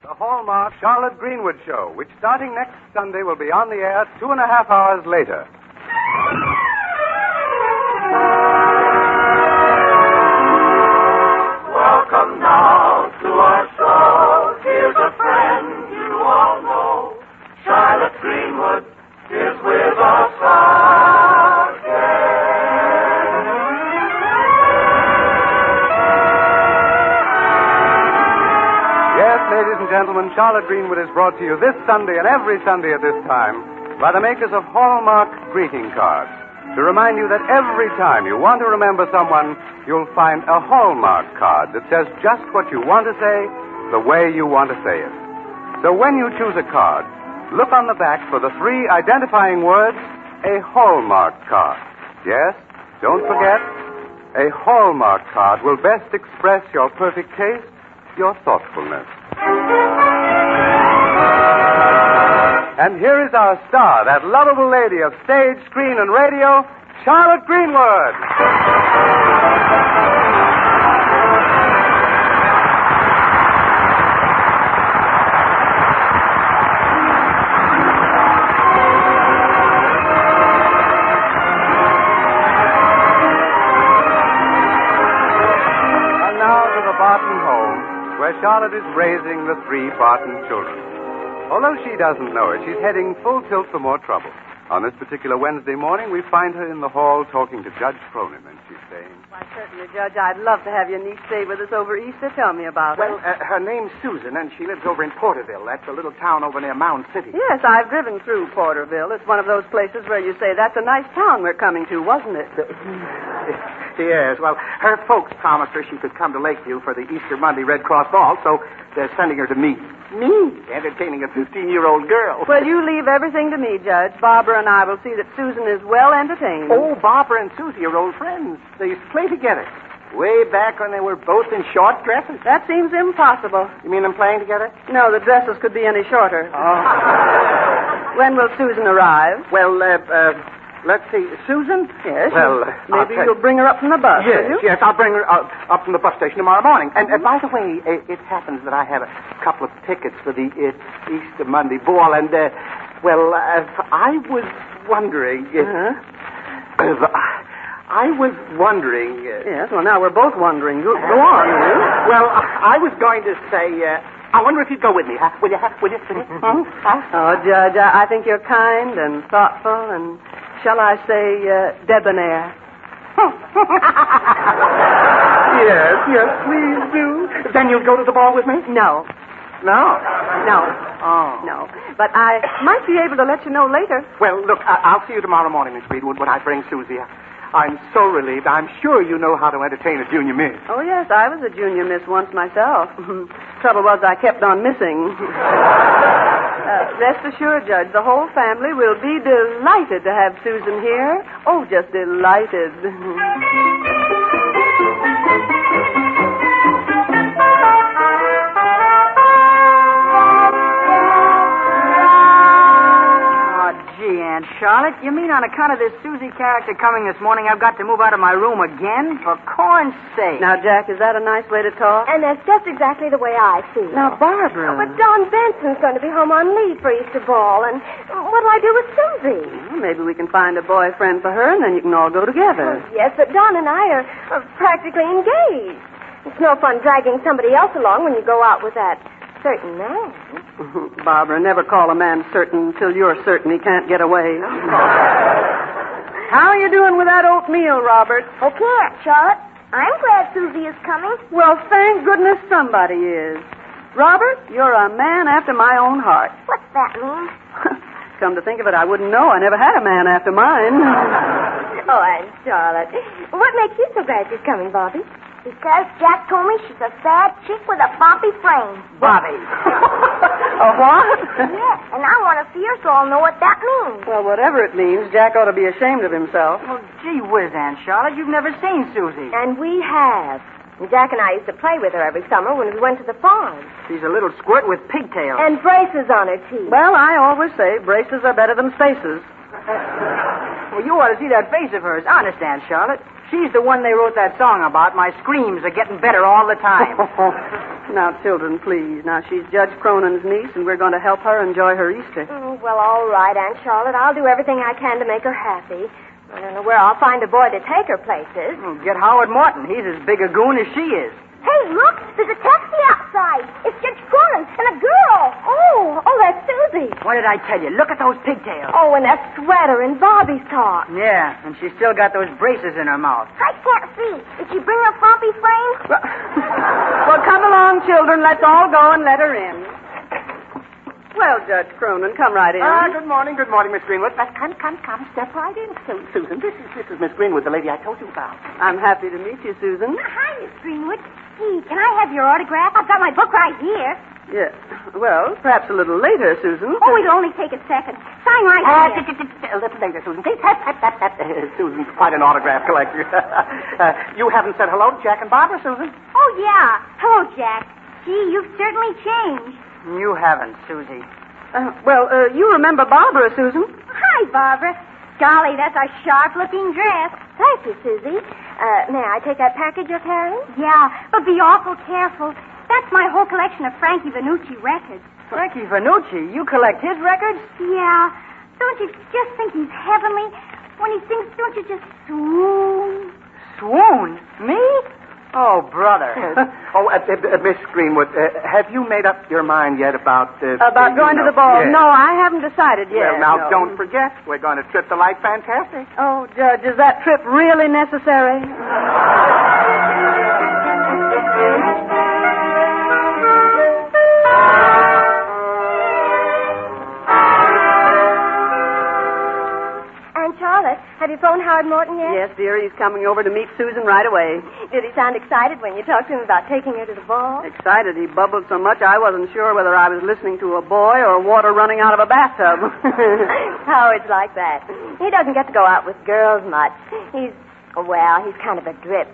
The Hallmark Charlotte Greenwood Show, which starting next Sunday will be on the air 2.5 hours later. Welcome now to our show. Here's a friend you all know. Charlotte Greenwood is with us again. Yes, ladies and gentlemen, Charlotte Greenwood is brought to you this Sunday and every Sunday at this time by the makers of Hallmark greeting cards. To remind you that every time you want to remember someone, you'll find a Hallmark card that says just what you want to say, the way you want to say it. So when you choose a card, look on the back for the 3 identifying words, a Hallmark card. Yes, don't forget, a Hallmark card will best express your perfect taste, your thoughtfulness. And here is our star, that lovable lady of stage, screen, and radio, Charlotte Greenwood. And now to the Barton home, where Charlotte is raising the 3 Barton children. Although she doesn't know it, she's heading full tilt for more trouble. On this particular Wednesday morning, we find her in the hall talking to Judge Cronin, and she's saying... Why, certainly, Judge, I'd love to have your niece stay with us over Easter. Tell me about her. Well, her name's Susan, and she lives over in Porterville. That's a little town over near Mound City. Yes, I've driven through Porterville. It's one of those places where you say, that's a nice town we're coming to, wasn't it? Yes, well, her folks promised her she could come to Lakeview for the Easter Monday Red Cross ball, so they're sending her to me. Me? Entertaining a 15-year-old girl. Well, you leave everything to me, Judge. Barbara and I will see that Susan is well entertained. Oh, Barbara and Susie are old friends. They used to play together. Way back when they were both in short dresses. That seems impossible. You mean them playing together? No, the dresses could be any shorter. Oh. When will Susan arrive? Well, let's see. Susan? Yes. Well, maybe you'll bring her up from the bus, will you? Yes, I'll bring her up from the bus station tomorrow morning. And by the way, it happens that I have a couple of tickets for the Easter Monday ball, and, I was wondering... I was wondering... Yes, well, now we're both wondering. Go on, will you? Well, I was going to say... I wonder if you'd go with me, huh? Will you? Oh, Judge, I think you're kind and thoughtful and, shall I say, debonair. Yes, please do. Then you'll go to the ball with me? No. No? No. Oh. No. But I might be able to let you know later. Well, look, I'll see you tomorrow morning, Miss Greenwood, when I bring Susie. I'm so relieved. I'm sure you know how to entertain a junior miss. Oh, yes, I was a junior miss once myself. Trouble was I kept on missing. Rest assured, Judge, the whole family will be delighted to have Susan here. Oh, just delighted. Aunt Charlotte, you mean on account of this Susie character coming this morning, I've got to move out of my room again? For corn's sake. Now, Jack, is that a nice way to talk? And that's just exactly the way I feel. Now, Barbara. But Don Benson's going to be home on leave for Easter ball, and what'll I do with Susie? Well, maybe we can find a boyfriend for her, and then you can all go together. Yes, but Don and I are practically engaged. It's no fun dragging somebody else along when you go out with that certain man. Barbara, never call a man certain until you're certain he can't get away. How are you doing with that oatmeal, Robert? Okay, Aunt Charlotte. I'm glad Susie is coming. Well, thank goodness somebody is. Robert, you're a man after my own heart. What's that mean? Come to think of it, I wouldn't know. I never had a man after mine. Oh, Aunt Charlotte. What makes you so glad she's coming, Bobby? Because Jack told me she's a sad chick with a boppy frame. Bobby. A what? Yes, and I want to see her so I'll know what that means. Well, whatever it means, Jack ought to be ashamed of himself. Well, gee whiz, Aunt Charlotte, you've never seen Susie. And we have. Jack and I used to play with her every summer when we went to the farm. She's a little squirt with pigtails. And braces on her teeth. Well, I always say braces are better than faces. Well, you ought to see that face of hers. Honest, Aunt Charlotte. She's the one they wrote that song about. My screams are getting better all the time. Now, children, please. Now, she's Judge Cronin's niece, and we're going to help her enjoy her Easter. Oh, well, all right, Aunt Charlotte. I'll do everything I can to make her happy. I don't know where I'll find a boy to take her places. Oh, get Howard Morton. He's as big a goon as she is. Hey, look! There's a taxi outside. It's Judge Cronin and a girl. Oh, that's Susie. What did I tell you? Look at those pigtails. Oh, and that sweater and Bobby's top. Yeah, and she's still got those braces in her mouth. I can't see. Did she bring her poppy frame? Well, come along, children. Let's all go and let her in. Well, Judge Cronin, come right in. Good morning, Miss Greenwood. Come. Step right in, Susan. This is Miss Greenwood, the lady I told you about. I'm happy to meet you, Susan. Hi, Miss Greenwood. Gee, can I have your autograph? I've got my book right here. Yes. Well, perhaps a little later, Susan. Oh, it'll only take a second. Sign right here. A little later, Susan. Please. Susan's quite an autograph collector. You haven't said hello to Jack and Barbara, Susan? Oh, yeah. Hello, Jack. Gee, you've certainly changed. You haven't, Susie. You remember Barbara, Susan? Hi, Barbara. Golly, that's a sharp-looking dress. Thank you, Susie. May I take that package you're carrying? Yeah, but be awful careful. That's my whole collection of Frankie Vannucci records. Frankie Vannucci? You collect his records? Yeah. Don't you just think he's heavenly? When he sings, don't you just swoon? Swoon? Me? Oh, brother. Miss Greenwood, have you made up your mind yet about... About going to the ball? Yes. No, I haven't decided yet. Well, now, no. Don't forget, we're going to trip the Light Fantastic. Oh, Judge, is that trip really necessary? Aunt Charlotte, have you phoned Howard Morton yet? Yes, dear, he's coming over to meet Susan right away. Did he sound excited when you talked to him about taking her to the ball? Excited. He bubbled so much I wasn't sure whether I was listening to a boy or water running out of a bathtub. Howard's like that. He doesn't get to go out with girls much. He's kind of a drip.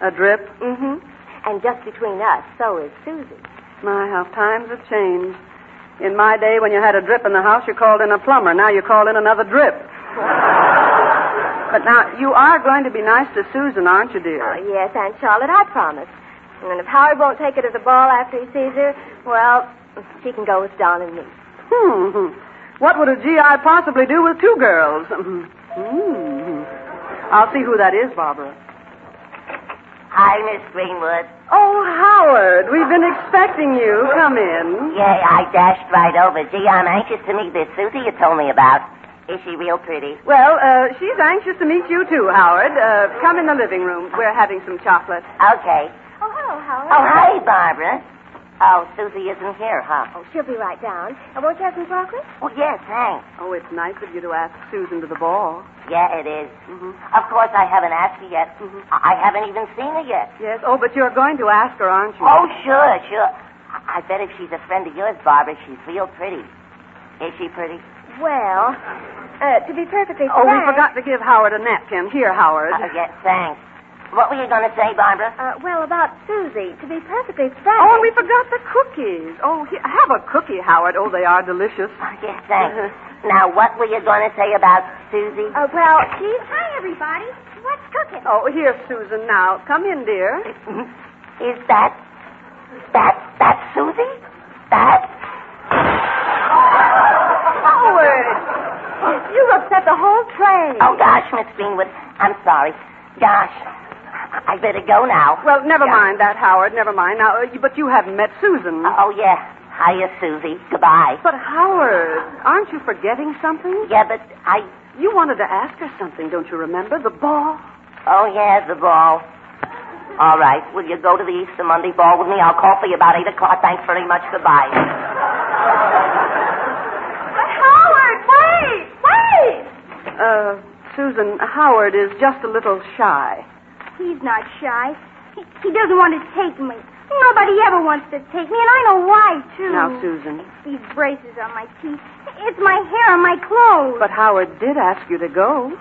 A drip? Mm-hmm. And just between us, so is Susie. My, how times have changed. In my day, when you had a drip in the house, you called in a plumber. Now you call in another drip. But now, you are going to be nice to Susan, aren't you, dear? Oh, yes, Aunt Charlotte, I promise. And if Howard won't take her to the ball after he sees her, well, she can go with Don and me. What would a GI possibly do with two girls? I'll see who that is, Barbara. Hi, Miss Greenwood. Oh, Howard, we've been expecting you. Come in. Yeah, I dashed right over. Gee, I'm anxious to meet this Susie you told me about. Is she real pretty? Well, she's anxious to meet you, too, Howard. Come in the living room. We're having some chocolate. Okay. Oh, hello, Howard. Oh, hi, Barbara. Oh, Susie isn't here, huh? Oh, she'll be right down. Won't you have some chocolate? Oh, yes, thanks. Oh, it's nice of you to ask Susan to the ball. Yeah, it is. Mm-hmm. Of course, I haven't asked her yet. Mm-hmm. I haven't even seen her yet. Yes. Oh, but you're going to ask her, aren't you? Oh, sure. I bet if she's a friend of yours, Barbara, she's real pretty. Is she pretty? Well, to be perfectly frank... Oh, we forgot to give Howard a napkin. Here, Howard. Yes, thanks. What were you going to say, Barbara? Well, about Susie, to be perfectly frank... Oh, and we forgot the cookies. Oh, here, have a cookie, Howard. Oh, they are delicious. Oh, yes, thanks. Now, what were you going to say about Susie? Well, she's... Hi, everybody. What's cooking? Oh, here, Susan, now. Come in, dear. Is that Susie? That? Howard! You upset the whole tray. Oh, gosh, Miss Greenwood. I'm sorry. Gosh. I better go now. Well, never mind that, Howard. Never mind. Now, but you haven't met Susan. Oh, yeah. Hiya, Susie. Goodbye. But, Howard, aren't you forgetting something? Yeah, but You wanted to ask her something, don't you remember? The ball. Oh, yeah, the ball. All right. Will you go to the Easter Monday ball with me? I'll call for you about 8 o'clock. Thanks very much. Goodbye. But, Howard, wait! Susan, Howard is just a little shy. He's not shy. He doesn't want to take me. Nobody ever wants to take me, and I know why, too. Now, Susan. These braces on my teeth. It's my hair and my clothes. But Howard did ask you to go.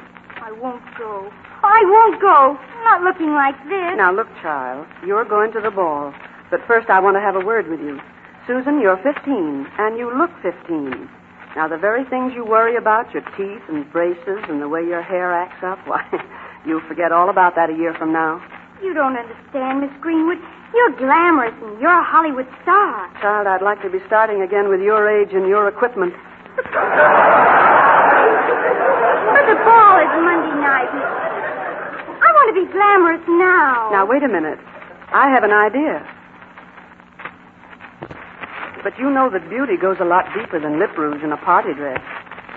I won't go. I won't go. Not looking like this. Now, look, child, you're going to the ball. But first I want to have a word with you. Susan, you're 15, and you look 15. Now, the very things you worry about, your teeth and braces and the way your hair acts up, why, You'll forget all about that a year from now. You don't understand, Miss Greenwood. You're glamorous and you're a Hollywood star. Child, I'd like to be starting again with your age and your equipment. But the ball is Monday night. I want to be glamorous now. Now, wait a minute. I have an idea. But you know that beauty goes a lot deeper than lip rouge and a party dress.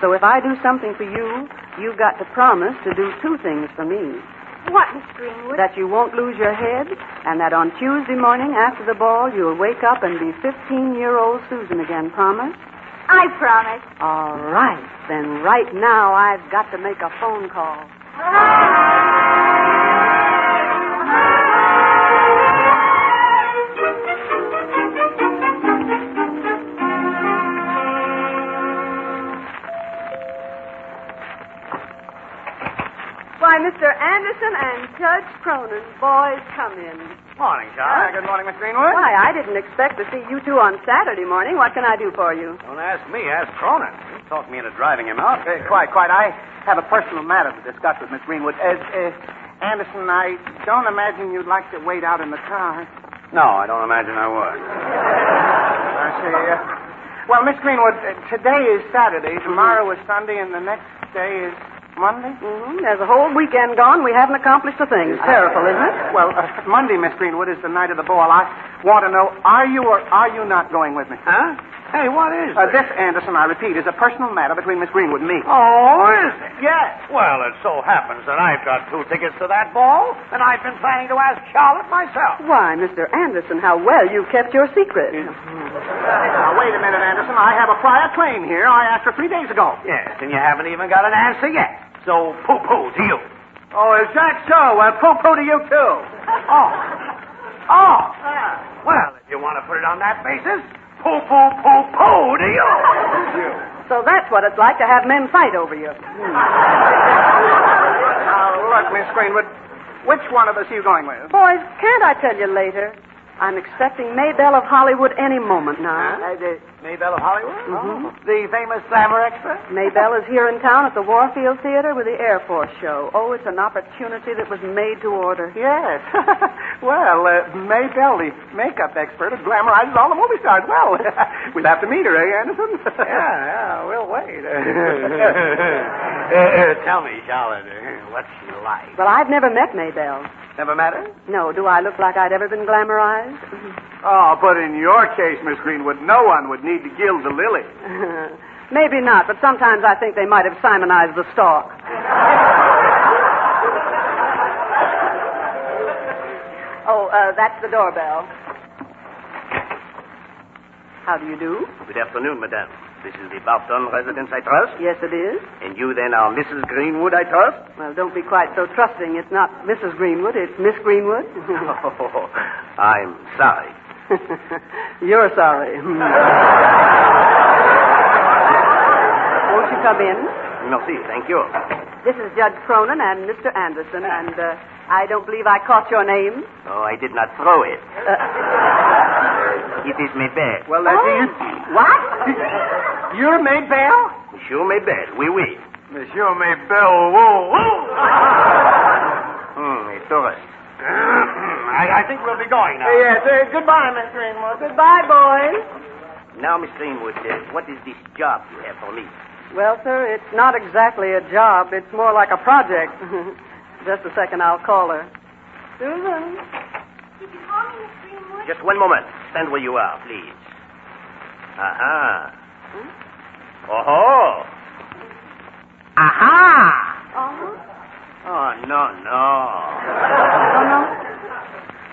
So if I do something for you, you've got to promise to do two things for me. What, Miss Greenwood? That you won't lose your head, and that on Tuesday morning after the ball, you'll wake up and be 15-year-old Susan again. Promise? I promise. All right. Then right now, I've got to make a phone call. Why, Mr. Anderson and Judge Cronin, boys, come in. Morning, Charlotte. Good morning, Miss Greenwood. Why, I didn't expect to see you two on Saturday morning. What can I do for you? Don't ask me, ask Cronin. You talked me into driving him out. Quite. I have a personal matter to discuss with Miss Greenwood. Anderson, I don't imagine you'd like to wait out in the car. No, I don't imagine I would. I see. Well, Miss Greenwood, today is Saturday, tomorrow is Sunday, and the next day is Monday? Mm-hmm. There's a whole weekend gone. We haven't accomplished a thing. It's terrible, isn't it? Well, Monday, Miss Greenwood, is the night of the ball. I want to know, are you or are you not going with me? Huh? Hey, what is This, Anderson, I repeat, is a personal matter between Miss Greenwood and me. Oh, is it? Yes. Well, it so happens that I've got 2 tickets to that ball, and I've been planning to ask Charlotte myself. Why, Mr. Anderson, how well you kept your secret. Now, wait a minute, Anderson. I have a prior claim here. I asked her 3 days ago. Yes, and you haven't even got an answer yet. So, poo-poo to you. Oh, is that so? Well, poo-poo to you, too. Oh. Well, if you want to put it on that basis, poo-poo-poo-poo to you. So that's what it's like to have men fight over you. Now, look, Miss Greenwood, which one of us are you going with? Boys, can't I tell you later? I'm expecting Maybelle of Hollywood any moment now. Maybelle of Hollywood? Mm-hmm. Oh, the famous glamour expert? Maybelle is here in town at the Warfield Theater with the Air Force show. Oh, it's an opportunity that was made to order. Yes. Well, Maybelle, the makeup expert, glamorizes all the movie stars. Well, we'll have to meet her, eh, Anderson? Yeah, we'll wait. Tell me, Charlotte, what's she like? Well, I've never met Maybelle. Never met her? No, do I look like I'd ever been glamorized? Oh, but in your case, Miss Greenwood, no one would need to gild the lily. Maybe not, but sometimes I think they might have Simonized the stalk. That's the doorbell. How do you do? Good afternoon, madame. This is the Barton residence, I trust? Yes, it is. And you then are Mrs. Greenwood, I trust? Well, don't be quite so trusting. It's not Mrs. Greenwood, it's Miss Greenwood. Oh, I'm sorry. You're sorry. Won't you come in? Merci, thank you. This is Judge Cronin and Mr. Anderson, and I don't believe I caught your name. Oh, I did not throw it. It is Maybelle. Well, what? You're Maybelle? Monsieur Maybelle, oui, oui. Monsieur Maybelle, whoa. A tourist. I think we'll be going now. Yes, goodbye, Miss Greenwood. Goodbye, boys. Now, Miss Greenwood, what is this job you have for me? Well, sir, it's not exactly a job. It's more like a project. Just a second, I'll call her. Susan? Did you call me, Miss Greenwood? Just one moment. Stand where you are, please. Aha. Oh-ho. Aha! Oh? Oh, no. Oh, no?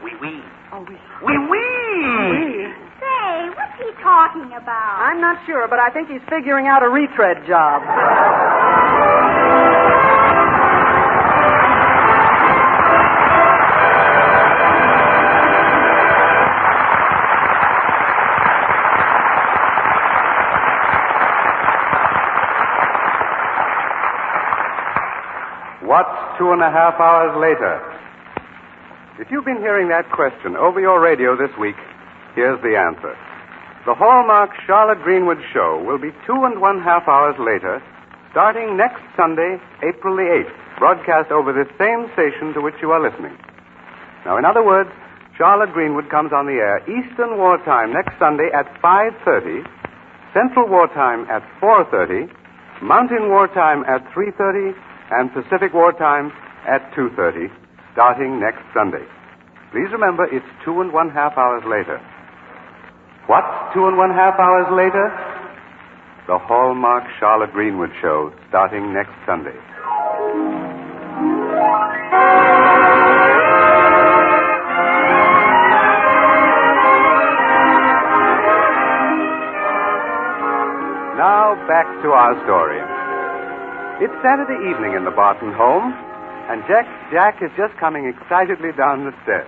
Oui, oui. Oh, oui. Oui, oui! Say, what's he talking about? I'm not sure, but I think he's figuring out a retread job. What's 2.5 hours later? If you've been hearing that question over your radio this week, here's the answer. The Hallmark Charlotte Greenwood Show will be 2.5 hours later, starting next Sunday, April the 8th. broadcast over this same station to which you are listening. Now, in other words, Charlotte Greenwood comes on the air Eastern Wartime next Sunday at 5:30, Central Wartime at 4:30, Mountain Wartime at 3:30, and Pacific Wartime at 2:30, starting next Sunday. Please remember, it's 2½ hours later. What's 2½ hours later? The Hallmark Charlotte Greenwood Show, starting next Sunday. Now, back to our story. It's Saturday evening in the Barton home, and Jack is just coming excitedly down the stairs.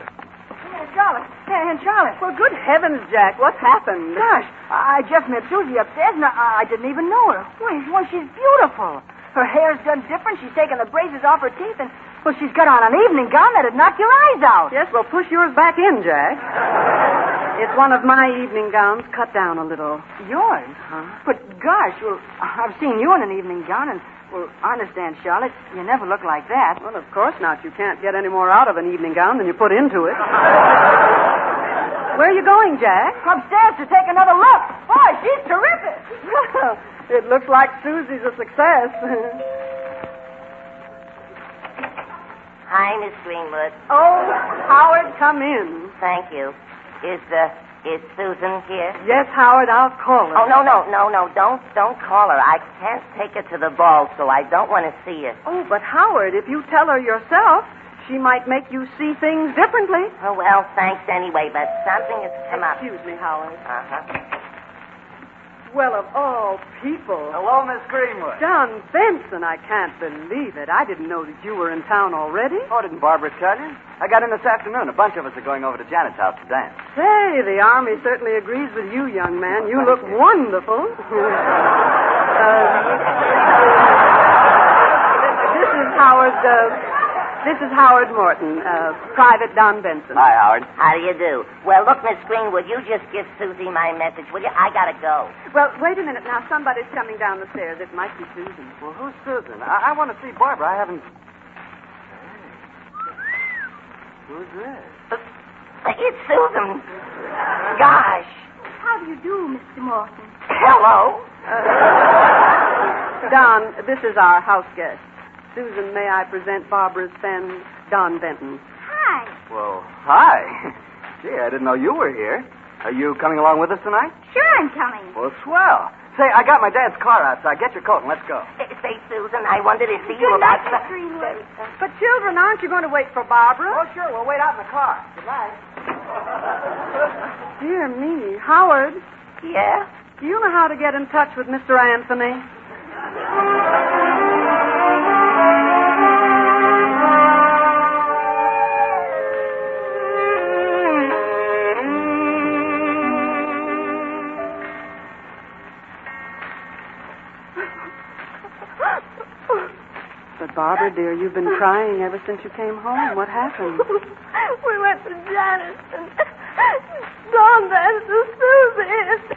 Charlotte. Hey, Charlotte. Well, good heavens, Jack, what's happened? Gosh, I just met Susie upstairs, and I didn't even know her. Why, she's beautiful. Her hair's done different. She's taken the braces off her teeth, and, well, she's got on an evening gown that'd knock your eyes out. Yes, well, push yours back in, Jack. It's one of my evening gowns, cut down a little. Yours? Huh? But, gosh, well, I've seen you in an evening gown, and, well, I understand, Charlotte, you never look like that. Well, of course not. You can't get any more out of an evening gown than you put into it. Where are you going, Jack? Upstairs to take another look. Boy, she's terrific. Well, it looks like Susie's a success. Hi, Miss Greenwood. Oh, Howard, come in. Thank you. Is Susan here? Yes, Howard, I'll call her. Oh, no. Don't call her. I can't take her to the ball, so I don't want to see her. Oh, but Howard, if you tell her yourself, she might make you see things differently. Oh, well, thanks anyway, but something has come up. Excuse me, Howard. Uh-huh. Well, of all people. Hello, Miss Greenwood. John Benson, I can't believe it. I didn't know that you were in town already. Oh, didn't Barbara tell you? I got in this afternoon. A bunch of us are going over to Janet's house to dance. Say, the Army certainly agrees with you, young man. You look wonderful. This is Howard Morton, Private Don Benson. Hi, Howard. How do you do? Well, look, Miss Greenwood, you just give Susie my message, will you? I gotta go. Well, wait a minute now. Somebody's coming down the stairs. It might be Susan. Well, who's Susan? I want to see Barbara. I haven't... Who's this? It's Susan. Gosh. How do you do, Mr. Morton? Hello. Don, this is our house guest. Susan, may I present Barbara's friend, Don Benton? Hi. Well, hi. Gee, I didn't know you were here. Are you coming along with us tonight? Sure, I'm coming. Well, swell. Say, I got my dad's car outside. Get your coat and let's go. Say, Susan, I wanted to see you Good about... night, Miss Greenwood. But, children, aren't you going to wait for Barbara? Oh, sure. We'll wait out in the car. Good night. Dear me. Howard, Yeah? do you know how to get in touch with Mr. Anthony? But, Barbara, dear, you've been crying ever since you came home. What happened? We went to Janet's and Don danced with Susie.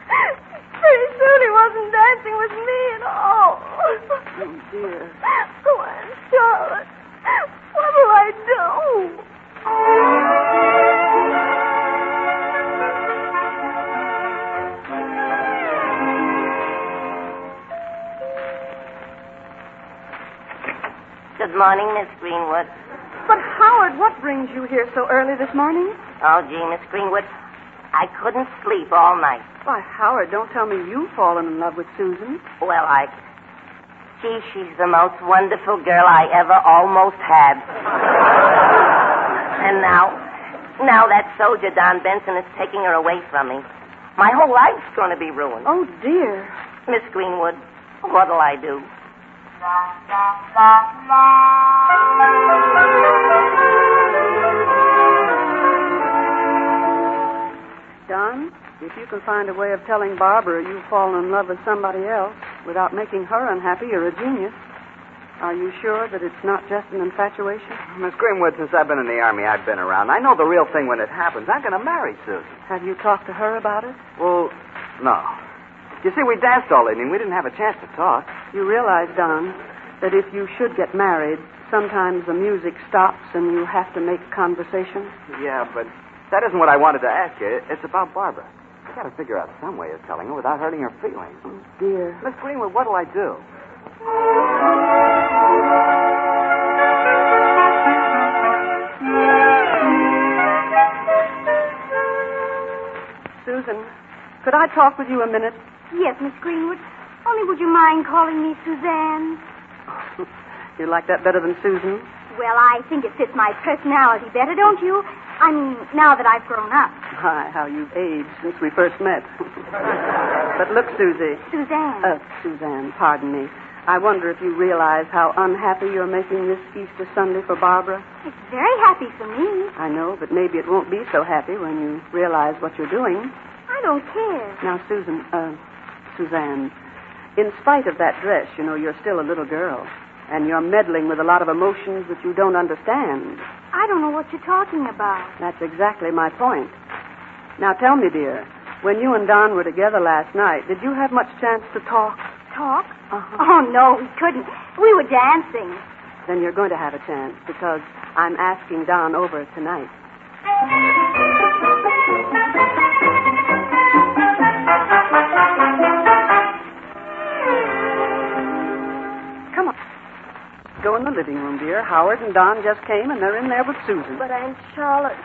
Pretty soon he wasn't dancing with me at all. Oh, dear. Oh, Aunt Charlotte, what will I do? Good morning, Miss Greenwood. But, Howard, what brings you here so early this morning? Oh, gee, Miss Greenwood, I couldn't sleep all night. Why, Howard, don't tell me you've fallen in love with Susan. Well, Gee, she's the most wonderful girl I ever almost had. And now that soldier, Don Benson, is taking her away from me. My whole life's going to be ruined. Oh, dear. Miss Greenwood, what'll I do? Don, if you can find a way of telling Barbara you've fallen in love with somebody else without making her unhappy, you're a genius. Are you sure that it's not just an infatuation? Miss Greenwood, since I've been in the Army, I've been around. I know the real thing when it happens. I'm going to marry Susan. Have you talked to her about it? Well, no. You see, we danced all evening. We didn't have a chance to talk. You realize, Don, that if you should get married, sometimes the music stops and you have to make conversation? Yeah, but that isn't what I wanted to ask you. It's about Barbara. I got to figure out some way of telling her without hurting her feelings. Oh, dear. Miss Greenwood, what'll I do? Susan, could I talk with you a minute? Yes, Miss Greenwood. Only would you mind calling me Suzanne? You like that better than Susan? Well, I think it fits my personality better, don't you? I mean, now that I've grown up. My, how you've aged since we first met. But look, Susie. Suzanne. Suzanne, pardon me. I wonder if you realize how unhappy you're making this Easter Sunday for Barbara. It's very happy for me. I know, but maybe it won't be so happy when you realize what you're doing. I don't care. Now, Suzanne, in spite of that dress, you know, you're still a little girl. And you're meddling with a lot of emotions that you don't understand. I don't know what you're talking about. That's exactly my point. Now, tell me, dear, when you and Don were together last night, did you have much chance to talk? Talk? Uh-huh. Oh, no, we couldn't. We were dancing. Then you're going to have a chance, because I'm asking Don over tonight. Come on. Go in the living room, dear. Howard and Don just came, and they're in there with Susan. But Aunt Charlotte,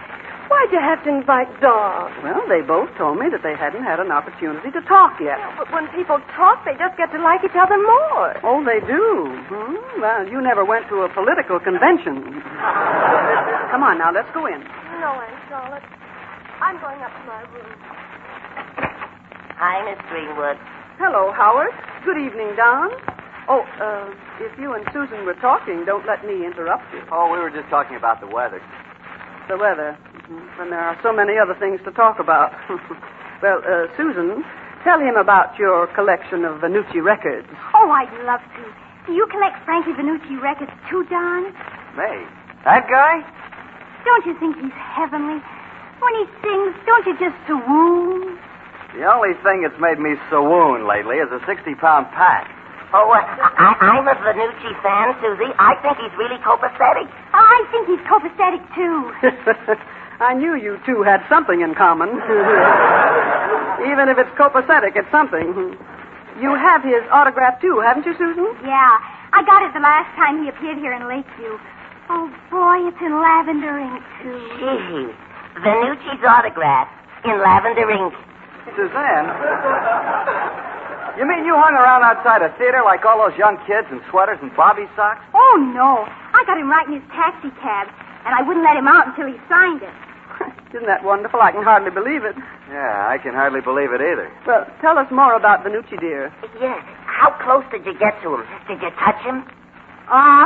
why'd you have to invite Don? Well, they both told me that they hadn't had an opportunity to talk yet. Yeah, but when people talk, they just get to like each other more. Oh, they do? Well, you never went to a political convention. Come on, now, let's go in. No, Aunt Charlotte. I'm going up to my room. Hi, Miss Greenwood. Hello, Howard. Good evening, Don. Oh, if you and Susan were talking, don't let me interrupt you. Oh, we were just talking about the weather. The weather. When there are so many other things to talk about. Well, Susan, tell him about your collection of Venucci records. Oh, I'd love to. Do you collect Frankie Venucci records too, Don? Me? That guy? Don't you think he's heavenly? When he sings, don't you just swoon? The only thing that's made me swoon lately is a 60-pound pack. Oh, I'm a Venucci fan, Susie. I think he's really copacetic. I think he's copacetic, too. I knew you two had something in common. Even if it's copacetic, it's something. You have his autograph, too, haven't you, Susan? Yeah. I got it the last time he appeared here in Lakeview. Oh, boy, it's in lavender ink, too. Gee, Venucci's autograph in lavender ink. Suzanne? You mean you hung around outside a theater like all those young kids in sweaters and bobby socks? Oh, no. I got him right in his taxi cab, and I wouldn't let him out until he signed it. Isn't that wonderful? I can hardly believe it. Yeah, I can hardly believe it either. Well, tell us more about Venucci, dear. Yeah. How close did you get to him? Did you touch him?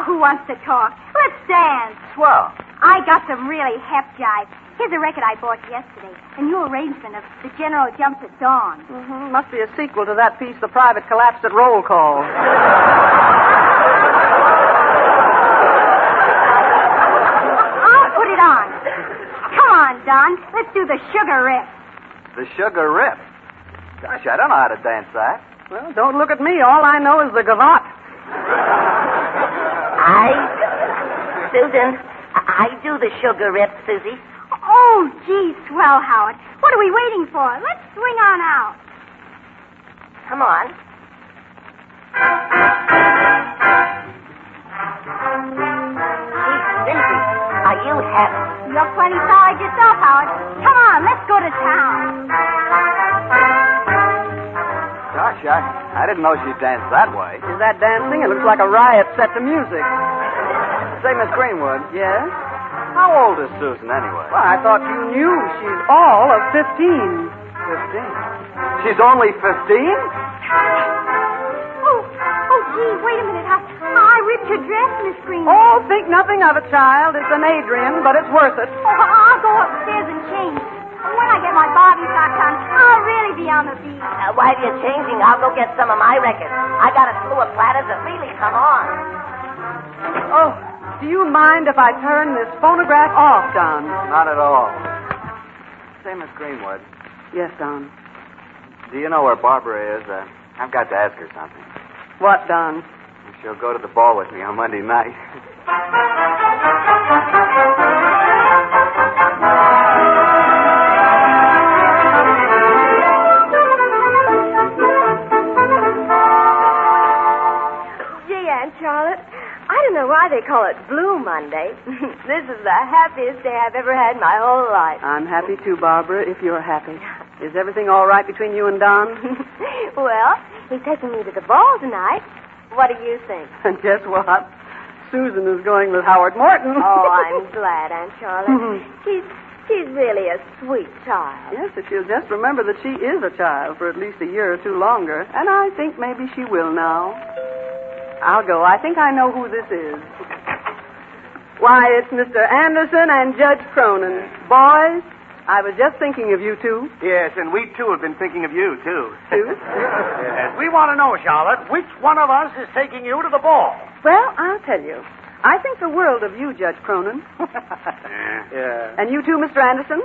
Who wants to talk? Let's dance. Swell. I got some really hep jive. Here's a record I bought yesterday. A new arrangement of The General Jumps at Dawn. Mm-hmm. Must be a sequel to that piece, The Private Collapsed at Roll Call. I'll put it on. Come on, Don. Let's do the sugar rip. The sugar rip? Gosh, I don't know how to dance that. Well, don't look at me. All I know is the gavotte. Susan, I do the sugar rip, Susie. Oh, gee, swell, Howard. What are we waiting for? Let's swing on out. Come on. Hey, Susie, are you happy? You're plenty solid yourself, Howard. Come on, let's go to town. Gosh, I didn't know she'd dance that way. Is that dancing? It looks like a riot set to music. Say, Miss Greenwood. Yes? How old is Susan, anyway? Well, I thought you knew. She's all of 15. 15? She's only 15? Oh, gee, wait a minute. I ripped your dress, Miss Greenwood. Oh, think nothing of it, child. It's an Adrian, but it's worth it. Oh, I'll go upstairs and change. When I get my bobby socks on, I'll really be on the beat. While you're changing, I'll go get some of my records. I got a slew of platters that really come on. Oh, do you mind if I turn this phonograph off, Don? Not at all. Say, Miss Greenwood. Yes, Don. Do you know where Barbara is? I've got to ask her something. What, Don? She'll go to the ball with me on Monday night. Gee, Aunt Charlotte, I don't know why they call it Blue Monday. This is the happiest day I've ever had in my whole life. I'm happy too, Barbara, if you're happy. Is everything all right between you and Don? Well, he's taking me to the ball tonight. What do you think? And guess what? Susan is going with Howard Morton. Oh, I'm glad, Aunt Charlotte. She's really a sweet child. Yes, if she'll just remember that she is a child for at least a year or two longer. And I think maybe she will now. I'll go. I think I know who this is. Why, it's Mr. Anderson and Judge Cronin. Boys, I was just thinking of you two. Yes, and we, too, have been thinking of you, too. Two? Yes, we want to know, Charlotte, which one of us is taking you to the ball? Well, I'll tell you. I think the world of you, Judge Cronin. Yeah. And you too, Mr. Anderson?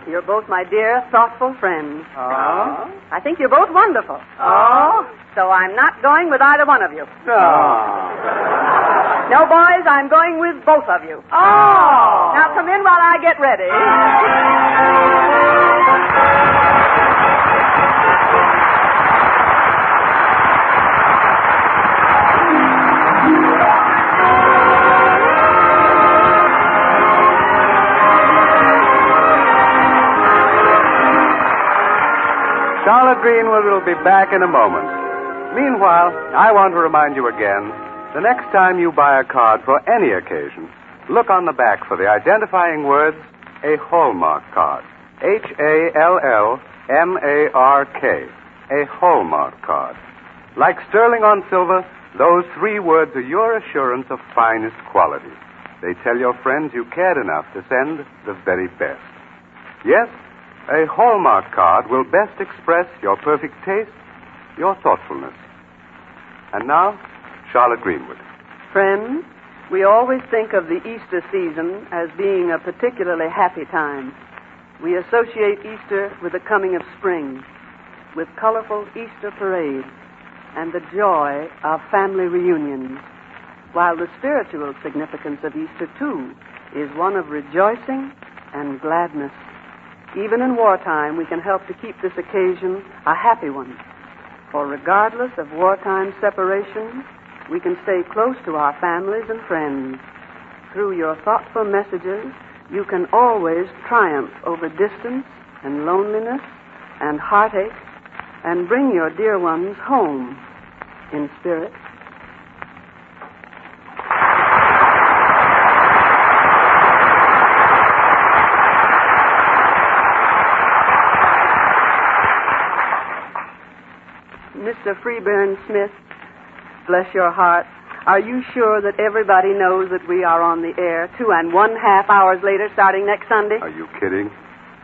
You're both my dear, thoughtful friends. Oh. I think you're both wonderful. Oh. So I'm not going with either one of you. Oh. No, boys, I'm going with both of you. Oh. Now come in while I get ready. Charlotte Greenwood will be back in a moment. Meanwhile, I want to remind you again, the next time you buy a card for any occasion, look on the back for the identifying words, a Hallmark card. Hallmark. A Hallmark card. Like sterling on silver, those three words are your assurance of finest quality. They tell your friends you cared enough to send the very best. Yes, a Hallmark card will best express your perfect taste, your thoughtfulness. And now, Charlotte Greenwood. Friends, we always think of the Easter season as being a particularly happy time. We associate Easter with the coming of spring, with colorful Easter parades, and the joy of family reunions, while the spiritual significance of Easter, too, is one of rejoicing and gladness. Even in wartime, we can help to keep this occasion a happy one. For regardless of wartime separation, we can stay close to our families and friends. Through your thoughtful messages, you can always triumph over distance and loneliness and heartache and bring your dear ones home in spirit. Mr. Freeburn Smith, bless your heart. Are you sure that everybody knows that we are on the air 2.5 hours later, starting next Sunday? Are you kidding?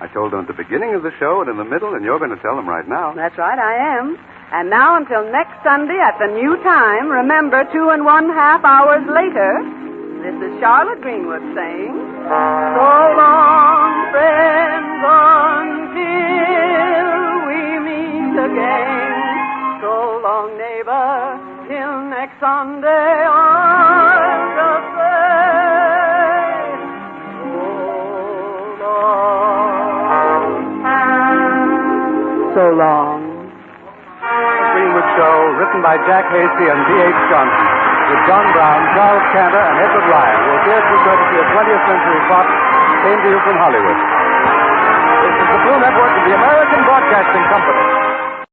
I told them at the beginning of the show and in the middle, and you're going to tell them right now. That's right, I am. And now until next Sunday at the new time, remember 2.5 hours later, this is Charlotte Greenwood saying, so long, friends, until we meet again. So long, neighbor, till next Sunday, I'll just say, so long. The Greenwood Show, written by Jack Hasty and D.H. Johnson, with John Brown, Charles Cantor, and Edward Ryan, will appear through courtesy of 20th Century Fox, came to you from Hollywood. This is the Blue Network of the American Broadcasting Company.